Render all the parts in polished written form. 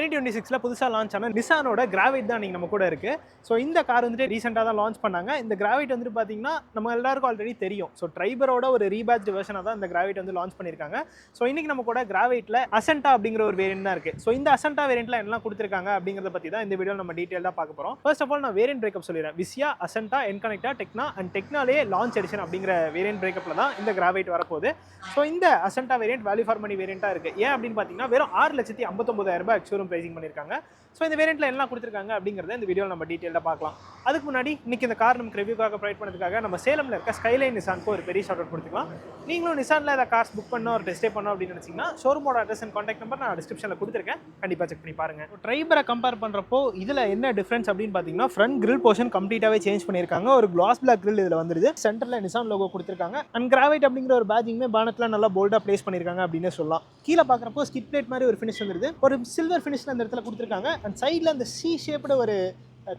2026ல புதுசா லான்ச் ஆன நிசானோட கிராவைட் தான் நீங்க நம்ம கூட இருக்கு. ஸோ இந்த கார் வந்துட்டு ரீசெண்டாக தான் லான்ச் பண்ணாங்க. இந்த கிராவைட் வந்துட்டு பார்த்தீங்கன்னா நம்ம எல்லாருக்கும் ஆல்ரெடி தெரியும். ஸோ ட்ரைபரோட ஒரு ரீபேட்ச் வெர்ஷனாக தான் இந்த கிராவைட் வந்து லான்ச் பண்ணியிருக்காங்க. ஸோ இன்னைக்கு நம்ம கூட கிராவைட்ல அசென்டா அப்படிங்கிற ஒரு வேரியன்ட் தான் இருக்கு. ஸோ இந்த அசென்டா வேரியன்ட்ல என்னெல்லாம் கொடுத்துருக்காங்க அப்படிங்கிறத பற்றி தான் இந்த வீடியோ நம்ம டீட்டெயிலாக பார்க்க போகிறோம். ஃபர்ஸ்ட் ஆஃப் ஆல் நான் வேரியன்ட் பிரேக்கப் சொல்லிடுறேன். Visia, Acenta, N Connecta, Tekna and டெக்னாலே லான்ச் எடிஷன் அப்படிங்கிற வேரியன்ட் பிரேக்கப்ல தான் இந்த கிராவைட் வரப்போகுது. ஸோ இந்த Acenta variant value for money வேரியன்ட்டாக இருக்கு. ஏன் அப்படின்னு பார்த்தீங்கன்னா வெறும் 6,59,000 எக்ஸ்ஷோரூம் பிரைசிங் பண்ணியிருக்காங்க. ஸோ இந்த வேரியன்ட்ல என்ன கொடுத்துருக்காங்க அப்படிங்கிறத இந்த வீடியோவில் நம்ம டீட்டெயிலாக பார்க்கலாம். அதுக்கு முன்னாடி இன்னைக்கு இந்த கார் நமக்கு ரிவ்யூக்காக ப்ரொவைட் பண்ணதுக்காக நம்ம சேலமில் இருக்க ஸ்கைலைன் நிசானுக்கு ஒரு பெரிய ஷார்ட் அவுட் கொடுத்துக்கலாம். நீங்களும் நிசானில் ஏதாவது கார்ஸ் புக் பண்ணணும் ஒரு டெஸ்டே பண்ணணும் அப்படின்னு நினச்சிங்கன்னா ஷோரூமோட அட்ரஸ் அண்ட் கான்டாக்ட் நம்பர் நான் டிஸ்கிரிப்ஷனில் கொடுத்துருக்கேன். கண்டிப்பாக செக் பண்ணி பாருங்க. ட்ரைபரை கம்பேர் பண்ணுறப்போ இதில் என்ன டிஃப்ரென்ஸ் அப்படின்னு பார்த்தீங்கன்னா ஃப்ரண்ட் கிரில் போர்ஷன் கம்ப்ளீட்டாகவே சேஞ்ச் பண்ணியிருக்காங்க. ஒரு கிளாஸ் பிளாக் கிரில் இதில் வந்துருது. சென்டரில் நிசான் லோகோ கொடுத்துருக்காங்க. அண்ட் கிராவைட் அப்படிங்கிற ஒரு பேஜிங்குமே பானத்தில் நல்லா போல்டாக பிளேஸ் பண்ணியிருக்காங்க அப்படின்னு சொல்லலாம். கீழே பார்க்குறப்போ ஸ்கிட் பிளேட் மாதிரி ஒரு ஃபினிஷ் வந்துருது. ஒரு சில்வர் ஃபினிஷ் அந்த இடத்துல கொடுத்துருக்காங்க. அண்ட் சைடில் அந்த சி ஷேப்டு ஒரு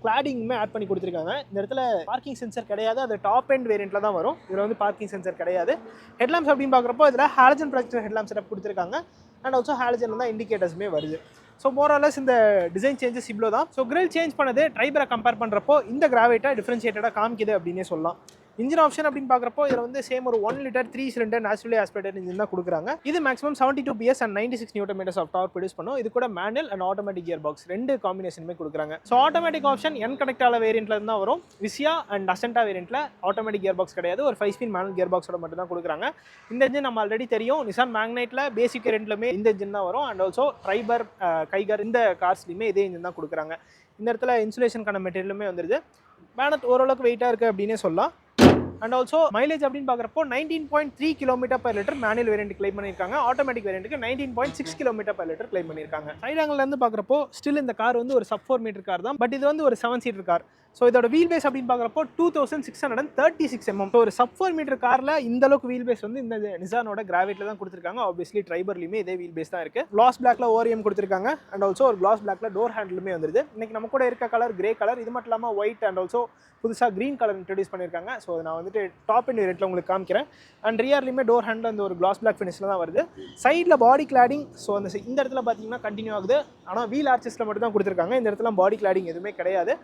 கிளாடிங்குமே ஆட் பண்ணி கொடுத்துருக்காங்க. இந்த இடத்துல பார்க்கிங் சென்சர் கிடையாது. அது டாப் எண்ட் வேரியண்ட்டில் தான் வரும். இதில் வந்து பார்க்கிங் சென்சர் கிடையாது. ஹெட்லாம்ப்ஸ் அப்படின்னு பார்க்குறப்போ இதில் ஹாலஜன் ப்ரொஜெக்டர் ஹெட்லாம்ப் செட்டப் கொடுத்துருக்காங்க. அண்ட் ஆல்சோ ஹாலஜன் தான் இண்டிகேட்டர்ஸுமே வருது. ஸோ மோராலஸ் இந்த டிசைன் சேஞ்சஸ் இவ்வளோ தான். ஸோ கிரில் சேஞ்ச் பண்ணது ட்ரைபரை கம்பேர் பண்ணுறப்போ இந்த கிராவைட்டை டிஃப்ரென்ஷியேட்டடாக காமிக்குது அப்படின்னே சொல்லலாம். இன்ஜின் ஆப்ஷன் அப்படின்னு பார்க்குறப்போ இதில் வந்து சேம் ஒரு 1 litre 3 cylinder naturally aspirated engine தான் கொடுக்குறாங்க. இது maximum 72 PS and 96 Nm of torque produce பண்ணும். இது கூட manual and automatic gear box ரெண்டு காம்பினேஷனுமே கொடுக்குறாங்க. ஸோ ஆட்டோமேட்டிக் ஆப்ஷன் என் கனெக்டால வேரியண்ட்ல தான் வரும். விசியா அண்ட் அசென்டா வேரியண்ட்ல ஆட்டோமேட்டிக் கியர் பாக்ஸ் கிடையாது. ஒரு 5 ஸ்பீட் மேனுவல் கியர் பாக்ஸோட மட்டும் தான் கொடுக்குறாங்க. இந்த இன்ஜின் நம்ம ஆல்ரெடி தெரியும். நிசான் மேக்னைட்ல பேசிக் வேரியண்ட்லுமே இந்த இன்ஜின் தான் வரும். அண்ட் ஆல்சோ ட்ரைபர், கைகர் இந்த கார்ஸ்லையுமே இதே இன்ஜின் தான் கொடுக்குறாங்க. இந்த இடத்துல இன்சுலேஷனுக்கான மெட்டீரியலுமே வந்துருது. மேனட் ஓரளவுக்கு வெயிட்டாக இருக்குது அப்படின்னே சொல்லலாம். அண்ட் ஆல்சோ மைலேஜ் அப்படின்னு பார்க்குறப்போ 19.3 km/லிட்டர் மேனுவல் வேரியன்ட் கிளைம் பண்ணியிருக்காங்க. ஆட்டோமேட்டிக் வேரியன்ட்டுக்கு 19.6 km/லிட்டர் கிளைம் பண்ணியிருக்காங்க. சைட் ஆங்கிள்லேருந்து பார்க்குறப்போ ஸ்டில் இந்த கார் வந்து ஒரு சப் 4 மீட்டர் கார் தான். பட் இது வந்து ஒரு 7 சீட்டர் கார். ஸோ இதோட வீல் பேஸ் அப்படின்னு பார்க்குறப்போ 2636 mm. ஸோ ஒரு சப் 4 மீட்டர் காரில் இந்த அளவுக்கு வீல் பேஸ் வந்து இந்த நிசானோட கிராவைட்டில் தான் கொடுத்துருக்காங்க. ஆப்வியஸ்லி ட்ரைபர்லையுமே இதே வீல் பேஸ் தான் இருக்குது. கிளாஸ் பிளாக்ல ஓரியம் கொடுத்துருக்காங்க. அண்ட் ஆல்சோ ஒரு கிளாஸ் பிளாக்ல டோர் ஹேண்டிலுமே வந்துருது. இன்னைக்கு நம்ம கூட இருக்க கலர் கிரே கலர். இது மட்டும் இல்லாமல் ஒயிட் அண்ட் ஆல்சோ புதுசாக க்ரீன் கலர் இன்ட்ரடியூஸ் பண்ணியிருக்காங்க. ஸோ நான் வந்துட்டு டாப் அண்ட் வேரியண்ட்டில் உங்களுக்கு காமிக்கிறேன். அண்ட் ரியர்லையுமே டோர் ஹேண்டில் அந்த ஒரு கிளாஸ் பிளாக் ஃபினிஷில் தான் வருது. சைடில் பாடி கிளாடிங் ஸோ இந்த இடத்துல பார்த்தீங்கன்னா கண்டினியூ ஆகுது. ஆனால் வீல் ஆர்ச்சஸில் மட்டும் தான் கொடுத்துருக்காங்க. இந்த இடத்துல பாடி கிளாடிங் எதுவுமே கிடையாது.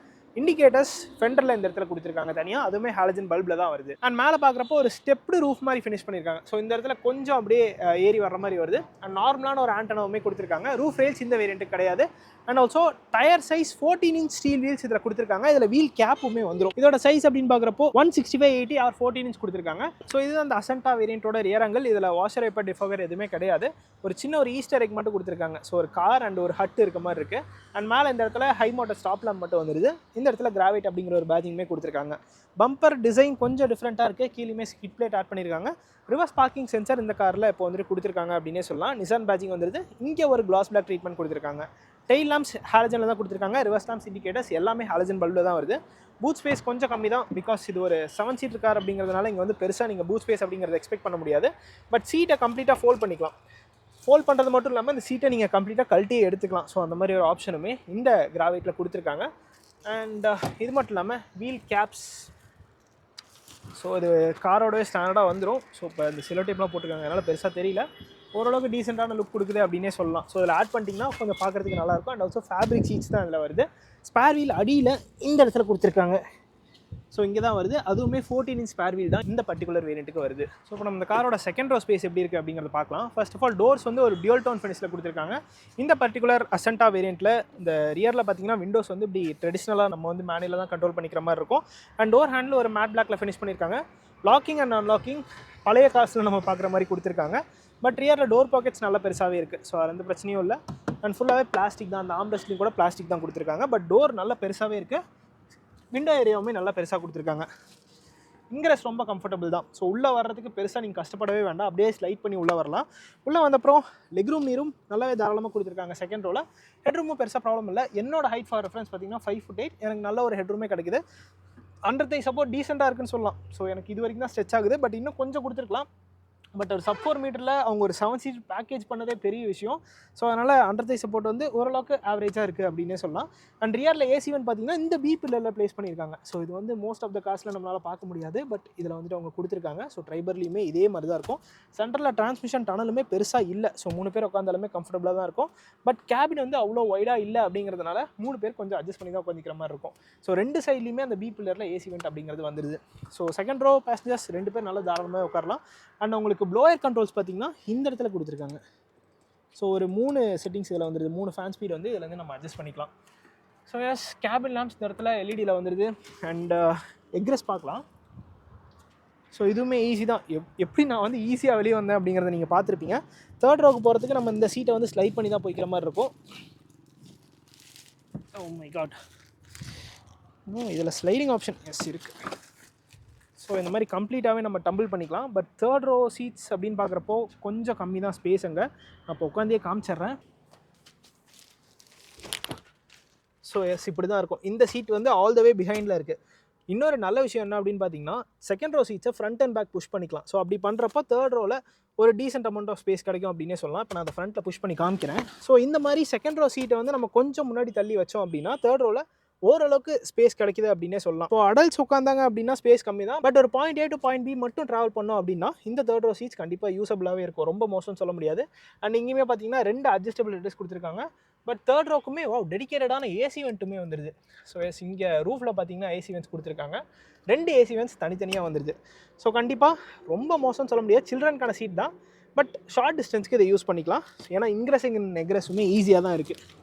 இண்டிகேட்டர்ஸ் ஃபெண்டரில் இந்த இடத்துல கொடுத்துருக்காங்க தனியாக. அதுவுமே ஹாலஜன் பல்பில் தான் வருது. அண்ட் மேலே பார்க்குறப்போ ஒரு ஸ்டெப்டு ரூஃப் மாதிரி ஃபினிஷ் பண்ணியிருக்காங்க. ஸோ இந்த இடத்துல கொஞ்சம் அப்படியே ஏறி வர மாதிரி வருது. அண்ட் நார்மலான ஒரு ஆண்டனாவுமே கொடுத்துருக்காங்க. ரூஃப் ரேல்ஸ் இந்த வேரியண்ட்டு கிடையாது. And also tyre size 14 inch steel wheels இதில் கொடுத்துருக்காங்க. இதில் வீல் கேப்புமே வந்துடும். இதோட சைஸ் அப்படின்னு பார்க்குறப்போ 165/80 or 14 inch கொடுத்துருக்காங்க. ஸோ இது அந்த அசென்டா வேரியண்ட்டோட ரியர் ஆங்கிள். இதில் வாஷர் வைப்பர் டிஃபகர் எதுவுமே கிடையாது. ஒரு சின்ன ஒரு ஈஸ்டர் எக் மட்டும் கொடுத்துருக்காங்க. ஸோ ஒரு கார் அண்ட் ஒரு ஹட் இருக்க மாதிரி இருக்குது. அண்ட் மேலே இந்த இடத்துல ஹை மோட்டர் ஸ்டாப் லேம்ப் மட்டும் வந்துருது. இந்த இடத்துல கிராவைட் அப்படிங்கிற ஒரு பேஜிங்குமே கொடுத்துருக்காங்க. பம்பர் டிசைன் கொஞ்சம் டிஃப்ரெண்ட்டாக இருக்குது. கீழேயுமே ஸ்கிட் பிளேட் ஆட் பண்ணியிருக்காங்க. ரிவர்ஸ் பார்க்கிங் சென்சர் இந்த காரில் இப்போ வந்துட்டு கொடுத்துருக்காங்க அப்படின்னே சொல்லலாம். நிசான் பேஜிங் வந்துருது. இங்கே ஒரு கிளாஸ் பிளாக் ட்ரீட்மெண்ட் கொடுத்துருக்காங்க. டெயில் லாம்ப்ஸ் ஹாலஜனில் தான் கொடுத்துருக்காங்க. ரிவர்ஸ் லாம்ப்ஸ் இண்டிகேட்டர்ஸ் எல்லாமே ஹாலஜன் பல்பில் தான் வருது. பூட் ஸ்பேஸ் கொஞ்சம் கம்மி தான். பிகாஸ் இது ஒரு 7 சீட்டர் கார் அப்படிங்கிறதுனால இங்கே வந்து பெருசாக நீங்கள் பூட் ஸ்பேஸ் அப்படிங்கிறத எக்ஸ்பெக்ட் பண்ண முடியாது. பட் சீட்டை கம்ப்ளீட்டாக ஃபோல்ட் பண்ணிக்கலாம். ஃபோல்ட் பண்ணுறது மட்டும் இல்லாமல் இந்த சீட்டை நீங்கள் கம்ப்ளீட்டாக கழட்டியே எடுத்துக்கலாம். ஸோ அந்த மாதிரி ஒரு ஆப்ஷனுமே இந்த கிராவைட்டில் கொடுத்துருக்காங்க. அண்ட் இது மட்டும் இல்லாமல் வீல் கேப்ஸ் ஸோ இது காரோடவே ஸ்டாண்டர்டாக வந்துடும். ஸோ இப்போ இந்த சிலோ டேப்லாம் போட்டிருக்காங்க. அதனால் பெருசாக தெரியல. ஓரளவுக்கு டீசெண்டான லுக் கொடுக்குது அப்படின்னே சொல்லலாம். ஸோ இதில் ஆட் பண்ணிட்டீங்கன்னா கொஞ்சம் பார்க்குறதுக்கு நல்லாயிருக்கும். அண்ட் ஆல்சோ ஃபேப்ரிக் சீட்ஸ் தான் இதில் வருது. ஸ்பேர் வீல் அடியில் இந்த இடத்துல கொடுத்துருக்காங்க. ஸோ இங்கே தான் வருது. அதுவுமே 14 inch ஸ்பேர் வீல் தான் இந்த பர்டிகுலர் வேரியண்ட்டுக்கு வருது. ஸோ இப்போ நம்ம இந்த காரோட செகண்ட் ரோ ஸ்பேஸ் எப்படி இருக்குது அப்படிங்கிறத பார்க்கலாம். ஃபர்ஸ்ட் ஆஃப் ஆல் டோர்ஸ் வந்து ஒரு டியூல் டோன் ஃபினிஷில் கொடுத்துருக்காங்க. இந்த பர்டிகுலர் அசென்டா வேரியண்ட்டில் இந்த ரியரில் பார்த்தீங்கன்னா விண்டோஸ் வந்து இப்படி ட்ரெடிஷ்னலாக நம்ம வந்து மேனுவலாக தான் கண்ட்ரோல் பண்ணிக்கிற மாதிரி இருக்கும். அண்ட் டோர் ஹேண்டில் ஒரு மேட் பிளாக்ல ஃபினிஷ் பண்ணியிருக்காங்க. லாக்கிங் அண்ட் அன்லாக்கிங் பழைய காசில் நம்ம பார்க்குற மாதிரி கொடுத்துருக்காங்க. பட் ரியரில் டோர் பாக்கெட்ஸ் நல்லா பெருசாகவே இருக்குது. ஸோ அது எந்த பிரச்சனையும் இல்லை. அண்ட் ஃபுல்லாகவே பிளாஸ்டிக் தான். அந்த ஆம்ரெஸ்ட்லையும் கூட பிளாஸ்டிக் தான் கொடுத்துருக்காங்க. பட் டோர் நல்லா பெருசாகவே இருக்குது. விண்டோ ஏரியாவுமே நல்லா பெருசாக கொடுத்துருக்காங்க. இங்கிரஸ் ரொம்ப கம்ஃபர்டபுள் தான். ஸோ உள்ளே வர்றதுக்கு பெருசாக நீங்கள் கஷ்டப்படவே வேண்டாம். அப்படியே ஸ்லைட் பண்ணி உள்ளே வரலாம். உள்ளே வந்தப்புறம் லெக் ரூம் நீரும் நல்லாவே தாராளமாக கொடுத்துருக்காங்க. செகண்ட் ரோவில் ஹெட் ரூமும் பெருசாக ப்ராப்ளம் இல்லை. என்னோட ஹைட் ஃபார் ரெஃபரன்ஸ் பார்த்தீங்கன்னா 5'8". எனக்கு நல்ல ஒரு ஹெட் ரூமே கிடைக்குது. அண்டர் தை சப்போர்ட் டீசெண்டாக இருக்குன்னு சொல்லலாம். ஸோ எனக்கு இது வரைக்கும் தான் ஸ்ட்ரெச் ஆகுது. பட் இன்னும் கொஞ்சம் கொடுத்துருக்கலாம். பட் ஒரு sub 4 மீட்டரில் அவங்க ஒரு 7 சீட் பேக்கேஜ் பண்ணதே பெரிய விஷயம். ஸோ அதனால் அண்டர் தை சப்போர்ட் வந்து ஓரளவுக்கு ஆவரேஜாக இருக்குது அப்படின்னே சொல்லலாம். அண்ட் ரியரில் ஏசி வென்ட் பார்த்தீங்கன்னா இந்த பி பில்லரில் ப்ளேஸ் பண்ணியிருக்காங்க. ஸோ இது வந்து மோஸ்ட் ஆஃப் த கார்ஸில் நம்மளால் பார்க்க முடியாது, பட் இதில் வந்துட்டு அவங்க கொடுத்துருக்காங்க. ஸோ ட்ரைபர்லையுமே இதே மாதிரி தான் இருக்கும். சென்டரில் டிரான்ஸ்மிஷன் டனலுமே பெருசாக இல்லை. ஸோ 3 பேர் உட்காந்தாலுமே கம்ஃபர்டபுளாக தான் இருக்கும். பட் கேபின் வந்து அவ்வளோ வைடாக இல்லை அப்படிங்கிறதுனால 3 பேர் கொஞ்சம் அட்ஜஸ்ட் பண்ணி தான் உட்காந்துக்கிற மாதிரி இருக்கும். ஸோ 2 சைட்லையுமே அந்த பி பில்லரில் ஏசி வென்ட் அப்படிங்கிறது வந்துடுது. ஸோ செகண்ட் ரோ பேசஞ்சர்ஸ் 2 பேர் நல்லா தாராளமாக உட்காரலாம். அண்ட் உங்களுக்கு ப்ளோயர் கண்ட்ரோல்ஸ் பார்த்தீங்கன்னா இந்த இடத்துல கொடுத்துருக்காங்க. ஸோ ஒரு 3 செட்டிங்ஸ் இதில் வந்துடுது. 3 ஃபேன் ஸ்பீட் வந்து இதில் வந்து நம்ம அட்ஜஸ்ட் பண்ணிக்கலாம். ஸோ எஸ் கேபின் லேம்ப்ஸ் இந்த இடத்துல எல்இடியில் வந்துடுது. அண்ட் எக்ரெஸ் பார்க்கலாம். ஸோ இதுவுமே ஈஸி தான். எப்படி நான் வந்து ஈஸியாக வெளியே வந்தேன் அப்படிங்கிறத நீங்கள் பார்த்துருப்பீங்க. தேர்ட் ரோக்கு போகிறதுக்கு நம்ம இந்த சீட்டை வந்து ஸ்லைட் பண்ணி தான் போய்க்கிற மாதிரி இருக்கும். ஓ மை காட், இதில் ஸ்லைடிங் ஆப்ஷன் எஸ் இருக்குது. ஸோ இந்த மாதிரி கம்ப்ளீட்டாகவே நம்ம டம்பிள் பண்ணிக்கலாம். பட் தேர்ட் ரோ சீட்ஸ் அப்படின்னு பார்க்குறப்போ கொஞ்சம் கம்மி தான் ஸ்பேஸ் அங்கே. நான் இப்போ உட்காந்தே காமிச்சிட்றேன். ஸோ எஸ் இப்படி தான் இருக்கும். இந்த சீட் வந்து ஆல் த வே பிஹைண்டில் இருக்குது. இன்னொரு நல்ல விஷயம் என்ன அப்படின்னு பார்த்தீங்கன்னா செகண்ட் ரோ சீட்ஸை ஃப்ரண்ட் அண்ட் பேக் புஷ் பண்ணிக்கலாம். ஸோ அப்படி பண்ணுறப்போ தேர்ட் ரோவில் ஒரு டீசென்ட் அமௌண்ட் ஆஃப் ஸ்பேஸ் கிடைக்கும் அப்படின்னே சொல்லலாம். இப்போ நான் அந்த ஃப்ரண்ட்டில் புஷ் பண்ணி காமிக்கிறேன். ஸோ இந்த மாதிரி செகண்ட் ரோ சீட்டை வந்து நம்ம கொஞ்சம் முன்னாடி தள்ளி வச்சோம் அப்படின்னா தேர்ட் ரோவில் ஓரளவுக்கு ஸ்பேஸ் கிடைக்குது அப்படின்னே சொல்லலாம். இப்போ அடல்ட்ஸ் உட்காந்தாங்க அப்படின்னா ஸ்பேஸ் கம்மி தான். பட் ஒரு point A to point B மட்டும் ட்ராவல் பண்ணோம் அப்படின்னா இந்த தேர்ட் ரோ சீட்ஸ் கண்டிப்பாக யூஸபிளாகவே இருக்கும். ரொம்ப மோசம்னு சொல்ல முடியாது. அண்ட் இங்கேயுமே பார்த்தீங்கன்னா 2 அட்ஜஸ்டபிள் ஹெட்ரஸ் கொடுத்துருக்காங்க. பட் தேர்ட் ரோக்குமே டெடிகேட்டடான ஏசி வென்ட்டுமே வந்துடுது. ஸோ எஸ் இங்கே ரூஃபில் பார்த்தீங்கன்னா ஏசி வென்ட்ஸ் கொடுத்துருக்காங்க. 2 ஏசி வென்ட்ஸ் தனித்தனியாக வந்துடுது. ஸோ கண்டிப்பாக ரொம்ப மோசம்னு சொல்ல முடியாது. சில்ட்ரனுக்கான சீட் தான். பட் ஷார்ட் டிஸ்டன்ஸ்க்கு இதை யூஸ் பண்ணிக்கலாம். ஏன்னா இன்க்ரெஸிங் எக்ரெஸுமே ஈஸியாக தான் இருக்குது.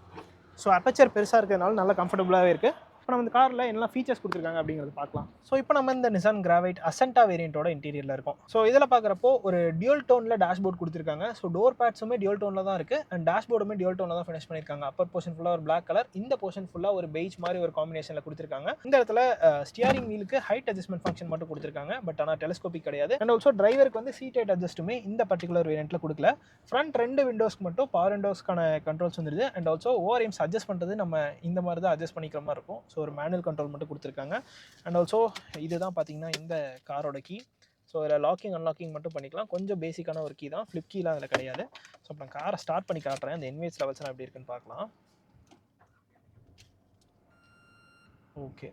ஸோ அப்பச்சர் பெருசாக இருக்கிறதுனால நல்லா கம்ஃபர்டபுளாகவே இருக்குது. இப்போ நம்ம இந்த காரில் என்னெல்லாம் ஃபீச்சர்ஸ் கொடுத்துருக்காங்க அப்படிங்கிறது பார்க்கலாம். ஸோ இப்போ நம்ம இந்த நிசான் கிராவைட் அசென்டா வேரியண்ட்டோட இன்டீரியரில் இருக்கும். ஸோ இதில் பார்க்குறப்போ ஒரு டியூல் டோனில் டேஷ்போர்ட் கொடுத்துருக்காங்க. ஸோ டோர் பேட்ஸுமே டியூல் டோனில் தான் இருக்குது. அண்ட் டேஷ்போர்டுமே டியூல் டோனில் தான் ஃபினிஷ் பண்ணியிருக்காங்க. அப்பர் போர்ஷன் ஃபுல்லாக ஒரு பிளாக் கலர், இந்த போர்ஷன் ஃபுல்லாக ஒரு பெய்ஜ் மாதிரி ஒரு காம்பினேஷனில் கொடுத்துருக்காங்க. இந்த இடத்துல ஸ்டியரிங் வீலுக்கு ஹைட் அட்ஜஸ்ட்மெண்ட் ஃபங்க்ஷன் மட்டும் கொடுத்துருக்காங்க. பட் ஆனால் டெலிஸ்கோபிக் கிடையாது. அண்ட் ஆல்சோ டிரைவருக்கு வந்து சீட் ஹைட் அட்ஜஸ்ட்டுமே இந்த பர்டிகுலர் வேரியண்ட்டில் கொடுக்கல. ஃப்ரண்ட் 2 விண்டோஸ்க்கு மட்டும் பவர் விண்டோஸ்க்கான கண்ட்ரோல்ஸ் வந்துருது. அண்ட் ஆல்சோ ஓஆர்எம்ஸ் அட்ஜஸ்ட் பண்ணுறது நம்ம இந்த மாதிரி தான் அட்ஜஸ்ட் பண்ணிக்கிற மாதிரி இருக்கும். ஸோ ஒரு மேனுவல் கண்ட்ரோல் மட்டும் கொடுத்துருக்காங்க. அண்ட் ஆல்சோ இதுதான் பார்த்தீங்கன்னா இந்த காரோட கீ. ஸோ இதில் லாக்கிங் அன்லாக்கிங் மட்டும் பண்ணிக்கலாம். கொஞ்சம் பேசிக்கான ஒரு கீ தான். ஃப்ளிப் கீலாம் அதில் கிடையாது. ஸோ இப்போ நான் காரை ஸ்டார்ட் பண்ணி காட்டுறேன். அந்த என்வேஸ் லெவல்ஸ்லாம் எப்படி இருக்குன்னு பார்க்கலாம். ஓகே,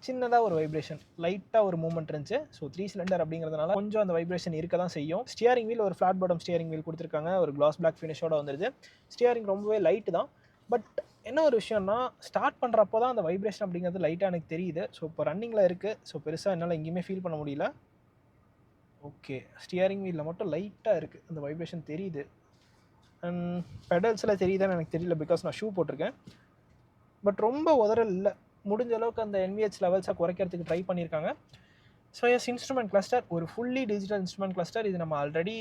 சின்னதாக ஒரு வைப்ரேஷன், லைட்டாக ஒரு மூவ்மெண்ட் இருந்துச்சு. ஸோ 3 சிலிண்டர் அப்படிங்கிறதுனால கொஞ்சம் அந்த வைப்ரேஷன் இருக்க தான் செய்யும். ஸ்டியரிங் வீல் ஒரு ஃப்ளாட் பாட்டம் ஸ்டியரிங் வீல் கொடுத்துருக்காங்க. ஒரு கிளாஸ் பிளாக் ஃபினிஷோட வந்துருது. ஸ்டியரிங் ரொம்பவே லைட்டு தான். பட் என்ன ஒரு விஷயம்னா ஸ்டார்ட் பண்ணுறப்போ தான் அந்த வைப்ரேஷன் அப்படிங்கிறது லைட்டாக எனக்கு தெரியுது. ஸோ இப்போ ரன்னிங்கில் இருக்குது. ஸோ பெருசாக என்னால் எங்கேயுமே ஃபீல் பண்ண முடியல. ஓகே, ஸ்டியரிங் வீலில் மட்டும் லைட்டாக இருக்குது, அந்த வைப்ரேஷன் தெரியுது. அண்ட் பெடல்ஸில் தெரியுதான்னு எனக்கு தெரியல, பிகாஸ் நான் ஷூ போட்டிருக்கேன். பட் ரொம்ப உதறல் இல்லை. முடிஞ்ச அளவுக்கு அந்த NVH லெவல்ஸை குறைக்கிறதுக்கு ட்ரை பண்ணியிருக்காங்க. ஸோ எஸ் இன்ஸ்ட்ருமெண்ட் கிளஸ்டர் ஒரு ஃபுல்லி டிஜிட்டல் இன்ஸ்ட்ருமெண்ட் கிளஸ்டர். இது நம்ம ஆல்ரெடி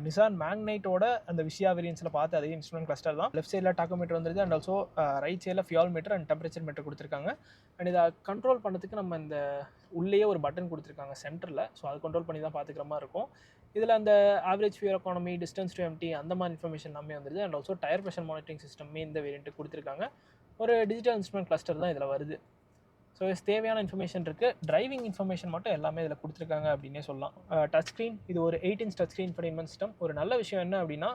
நிசான் மேக்னைட்டோட அந்த விஷயா வேரியன்ஸில் பார்த்து அதே இன்ஸ்ட்ருமெண்ட் கிளஸ்டர் தான். லெஃப்ட் சைடில் டாக்கோமீட்டர் வந்துருது. அண்ட் ஆல்சோ ரைட் சைடில் fuel meter and temperature meter கொடுத்துருக்காங்க. அண்ட் இதை கண்ட்ரோல் பண்ணுறதுக்கு நம்ம இந்த உள்ளேயே ஒரு பட்டன் கொடுத்துருக்காங்க சென்டரில். ஸோ அது கண்ட்ரோல் பண்ணி தான் பார்த்துக்கிற மாதிரி இருக்கும். இதில் அந்த average fuel economy, distance to empty அந்த மாதிரி இன்ஃபர்மேஷன் எல்லாமே வந்துருது. And also tyre pressure monitoring சிஸ்டமே இந்த வேரியண்ட்டு கொடுத்துருக்காங்க. ஒரு டிஜிட்டல் இன்ஸ்ட்ருமெண்ட் கிளஸ்டர் தான் இதில் வருது. ஸோ தேவையான இன்ஃபர்மேஷன் இருக்குது. டிரைவிங் இன்ஃபர்மேஷன் மட்டும் எல்லாமே இதில் கொடுத்துருக்காங்க அப்படின்னே சொல்லலாம். டச் ஸ்க்ரீன், இது ஒரு 8 inch touch screen infotainment system. ஒரு நல்ல விஷயம் என்ன அப்படின்னா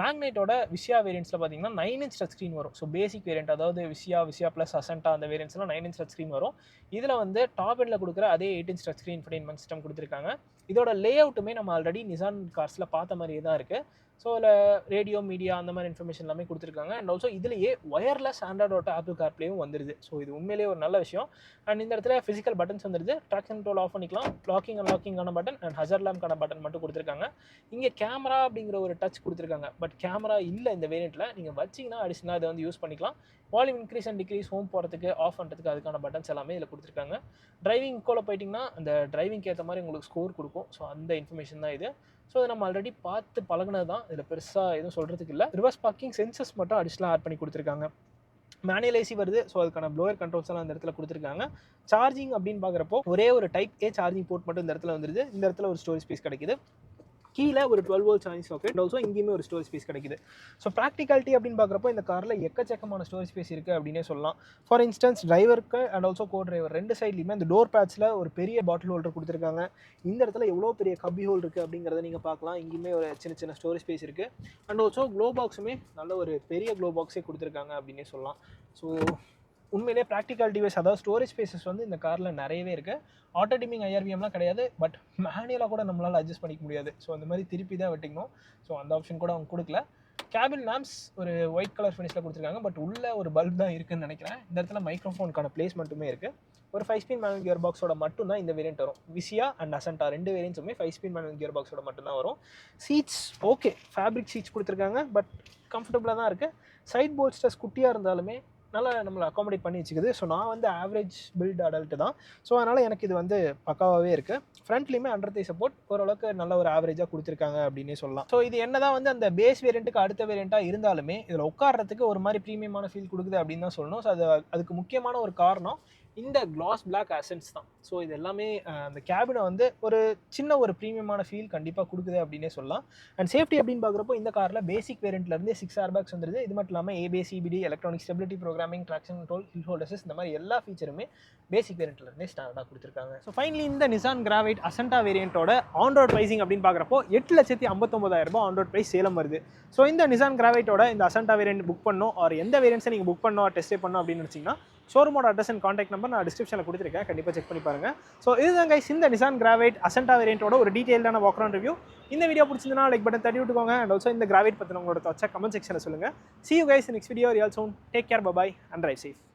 மேக்னைட்டோட விஷயா வேரியன்ட்ஸில் பார்த்தீங்கன்னா 9 இன்ச் டச் ஸ்க்ரீன் வரும். ஸோ பேசிக் வேரியன்ட், அதாவது விஷயா ப்ளஸ் அசென்டா அந்த வேரியன்ட்ஸ்லாம் 9 இன்ச் டச் ஸ்க்ரீன் வரும். இதில் வந்து டாப் எண்டில் கொடுக்குற அதே 8 inch touch screen infotainment system கொடுத்துருக்காங்க. இதோட லே அவுட்டுமே நம்ம ஆல்ரெடி நிசான் கார்ஸில் பார்த்த மாதிரியே தான் இருக்குது. ஸோ அதில் ரேடியோ, மீடியா அந்த மாதிரி இன்ஃபர்மேஷன் எல்லாமே கொடுத்துருக்காங்க. அண்ட் ஆல்சோ இதுலேயே ஒயர்லெஸ் ஆண்ட்ராய்ட் ஆட்டோ ஆப்பிள் கார்ப்ளேயும் வந்துருது. ஸோ இது உண்மையிலேயே ஒரு நல்ல விஷயம். அண்ட் இந்த இடத்துல ஃபிசிக்கல் பட்டன்ஸ் வந்துருது. ட்ராக்ஷன் கண்ட்ரோல் ஆஃப் பண்ணிக்கலாம். லாக்கிங் அண்ட் லாக்கிங்கான பட்டன் அண்ட் ஹசர் லேம்ப்கான பட்டன் மட்டும் கொடுத்துருக்காங்க. இங்கே கேமரா அப்படிங்கிற ஒரு டச் கொடுத்துருக்காங்க. பட் கேமரா இல்லை இந்த வேரியண்ட்டில். நீங்கள் வச்சிங்கன்னா அடிஷனலாக இதை வந்து யூஸ் பண்ணிக்கலாம். Volume increase and degrees, home போகிறதுக்கு, ஆஃப் பண்ணுறதுக்கு அதுக்கான பட்டன்ஸ் எல்லாமே இதில் கொடுத்துருக்காங்க. டிரைவிங் கோல போயிட்டிங்கன்னா அந்த டிரைவிங்க்கு ஏற்ற மாதிரி உங்களுக்கு ஸ்கோர் கொடுக்கும். ஸோ அந்த இன்ஃபர்மேஷன் தான் இது. ஸோ அதை நம்ம ஆல்ரெடி பார்த்து பழகினது தான். இதில் பெருசாக எதுவும் சொல்கிறதுக்கு இல்லை. ரிவர்ஸ் பார்க்கிங் சென்சஸ் மட்டும் அடிஷனலாக ஆட் பண்ணி கொடுத்துருக்காங்க. மேனுவல் ஏசி வருது. ஸோ அதுக்கான ப்ளோயர் கண்ட்ரோல்ஸ் எல்லாம் இந்த இடத்துல கொடுத்துருக்காங்க. சார்ஜிங் அப்படின்னு பார்க்குறப்போ ஒரே ஒரு டைப் ஏ சார்ஜிங் போர்ட் மட்டும் இந்த இடத்துல வந்துருது. இந்த இடத்துல ஒரு ஸ்டோரேஜ் ஸ்பேஸ் கிடைக்குது. கீழே ஒரு 12 volt charging socket and also இங்கேயுமே ஒரு ஸ்டோரேஜ் ஸ்பேஸ் கிடைக்குது. ஸோ ப்ராக்டிகாலிட்டி அப்படின்னு பார்க்குறப்போ இந்த காரில் எக்கச்சக்கமான ஸ்டோரேஜ் ஸ்பேஸ் இருக்குது அப்படின்னே சொல்லலாம். ஃபார் இன்ஸ்டன்ஸ் டிரைவருக்கு அண்ட் ஆல்சோ கோ டிரைவர் ரெண்டு சைட்லையுமே அந்த டோர் பேட்சில் ஒரு பெரிய பாட்டில் ஹோல்டர் கொடுத்துருக்காங்க. இந்த இடத்துல எவ்வளோ பெரிய கப்பி ஹோல் இருக்குது அப்படிங்கிறத நீங்கள் பார்க்கலாம். இங்கேயுமே ஒரு சின்ன சின்ன ஸ்டோரேஜ் ஸ்பேஸ் இருக்குது. அண்ட் ஆல்சோ க்ளோ பாக்ஸுமே நல்ல ஒரு பெரிய க்ளோ பாக்ஸே கொடுத்துருக்காங்க அப்படின்னே சொல்லலாம். ஸோ உண்மையிலே ப்ராக்டிகாலிட்டி வைஸ் அதாவது ஸ்டோரேஜ் ஸ்பேசஸ் வந்து இந்த காரில் நிறையவே இருக்குது. ஆட்டோ டிமிங் ஐஆர்விஎம்லாம் கிடையாது, பட் மேனுவலாக கூட நம்மளால் அட்ஜஸ்ட் பண்ணிக்க முடியாது. ஸோ அந்த மாதிரி திருப்பி தான் வெட்டிக்கணும். ஸோ அந்த ஆப்ஷன் கூட அவங்க கொடுக்கல. கேபின் லேம்ப்ஸ் ஒரு ஒயிட் கலர் ஃபினிஷில் கொடுத்துருக்காங்க, பட் உள்ள ஒரு பல்ப் தான் இருக்குதுன்னு நினைக்கிறேன். இந்த இடத்துல மைக்ரோஃபோனுக்கான பிளேஸ்மெண்ட்டுமே இருக்குது. ஒரு 5-ஸ்பீட் மேனுவல் கியர் பாக்ஸோட மட்டும் தான் இந்த வேரியன்ட் வரும். விசியா அண்ட் அசன்டா ரெண்டு வேரியன்ட்ஸுமே 5-ஸ்பீட் மேனுவல் கியர் பாக்ஸோட மட்டும் தான் வரும். சீட்ஸ் ஓகே, ஃபேப்ரிக் சீட்ஸ் கொடுத்துருக்காங்க, பட் கம்ஃபர்டபுளாக தான் இருக்குது. சைட் போல்ஸ்டர்ஸ் குட்டியாக இருந்தாலுமே நல்லா நம்மளை அக்காமடேட் பண்ணி வச்சுக்குது. ஸோ நான் வந்து ஆவரேஜ் பில்ட் அடல்ட்டு தான். ஸோ அதனால் எனக்கு இது வந்து பக்காவாகவே இருக்குது. ஃப்ரண்ட்லேயுமே அண்டர் தை சப்போர்ட் ஓரளவுக்கு நல்ல ஒரு ஆவரேஜாக கொடுத்துருக்காங்க அப்படின்னே சொல்லலாம். ஸோ இது என்ன தான் வந்து அந்த பேஸ் வேரியண்ட்டுக்கு அடுத்த வேரியண்ட்டாக இருந்தாலுமே இதில் உட்காரத்துக்கு ஒரு மாதிரி ப்ரீமியமான ஃபீல் கொடுக்குது அப்படின்னு தான் சொல்லணும். ஸோ அதுக்கு முக்கியமான ஒரு காரணம் இந்த கிளாஸ் பிளாக் அசன்ஸ் தான். ஸோ இது எல்லாமே அந்த கேபினை வந்து ஒரு சின்ன ஒரு ப்ரீமியமான ஃபீல் கண்டிப்பாக கொடுக்குது அப்படின்னே சொல்லலாம். அண்ட் சேஃப்டி அப்படின்னு பார்க்குறப்போ இந்த காரில் பேசிக் வேரியண்ட்லேருந்து 6 ஏர்பேக்ஸ் வந்துருது. இது மட்டும் இல்லாமல் ABS, CBD, electronic stability programming, traction control, hill hold assist இந்த மாதிரி எல்லா ஃபீச்சருமே பேசிக் வேரியண்ட்லேருந்தே ஸ்டாண்டர்டாக கொடுத்துருக்காங்க. ஸோ ஃபைனலி இந்த நிசான் கிராவைட் அசன்டா வேரியண்ட்டோட ஆன் ரோட் ப்ரைசிங் அப்படின்னு பார்க்குறப்போ 8,59,000 ரூபாய் ஆன் ரோட் ப்ரைஸ் சேலம் வருது. ஸோ இந்த நிசான் கிராவைட்டோட இந்த அசன்டா வேரியண்ட் புக் பண்ணணும் ஆர் எந்த வேரியன்ட்ஸை நீங்கள் புக் பண்ணணும் டெஸ்ட் பண்ணணும் அப்படின்னு நினச்சிங்கன்னா ஷோரூமோட அட்ரஸ் அண்ட் கான்டாக்ட் நம்பர் நான் டிஸ்கிரிப்ஷனில் கொடுத்துருக்கேன், கண்டிப்பாக செக் பண்ணி பாருங்கள். ஸோ இதுதான் கைஸ் இந்த நிசான் கிராவைட் அசன்டா வேரியண்ட்டோட ஒரு டீட்டெயிலான வாக் அரவுண்ட் ரிவ்யூ. இந்த வீடியோ பிடிச்சிருந்தா லைக் பட்டன் தட்டி விட்டுக்கோங்க. அண்ட் ஆல்சோ இந்த கிராவைட் பற்றின உங்களோட தாட்ஸை கமெண்ட் செக்ஷனில் சொல்லுங்கள். See you guys in next video. Real soon. Take care. Bye bye and drive safe.